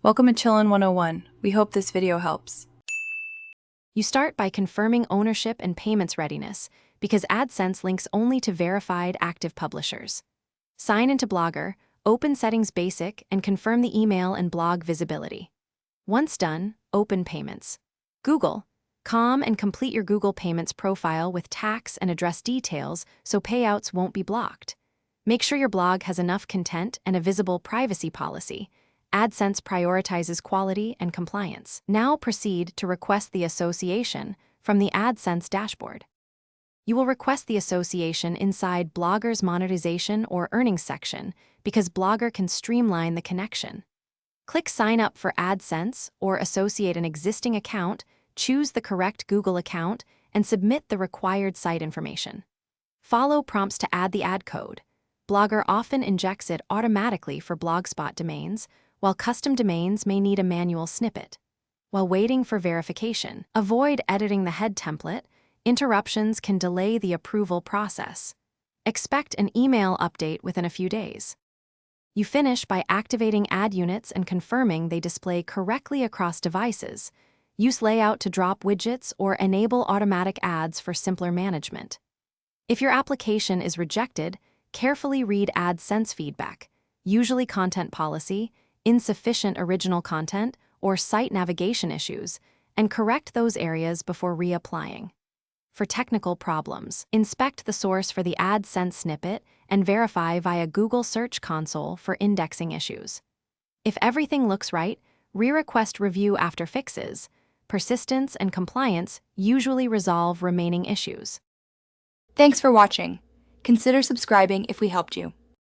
Welcome to Chillin' 101. We hope this video helps. You start by confirming ownership and payments readiness, because Adsense links only to verified active publishers. Sign into Blogger, open Settings Basic, and confirm the email and blog visibility. Once done, open Payments. Google.com and complete your Google Payments profile with tax and address details so payouts won't be blocked. Make sure your blog has enough content and a visible privacy policy. Adsense prioritizes quality and compliance. Now proceed to request the association from the Adsense dashboard. You will request the association inside Blogger's monetization or earnings section because Blogger can streamline the connection. Click Sign Up for Adsense or associate an existing account, choose the correct Google account, and submit the required site information. Follow prompts to add the ad code. Blogger often injects it automatically for Blogspot domains, while custom domains may need a manual snippet. While waiting for verification, avoid editing the head template. Interruptions can delay the approval process. Expect an email update within a few days. You finish by activating ad units and confirming they display correctly across devices. Use layout to drop widgets or enable automatic ads for simpler management. If your application is rejected, carefully read Adsense feedback, usually content policy, insufficient original content, or site navigation issues, and correct those areas before reapplying. For technical problems, inspect the source for the Adsense snippet and verify via Google Search Console for indexing issues. If everything looks right, re-request review after fixes. Persistence and compliance usually resolve remaining issues. Thanks for watching. Consider subscribing if we helped you.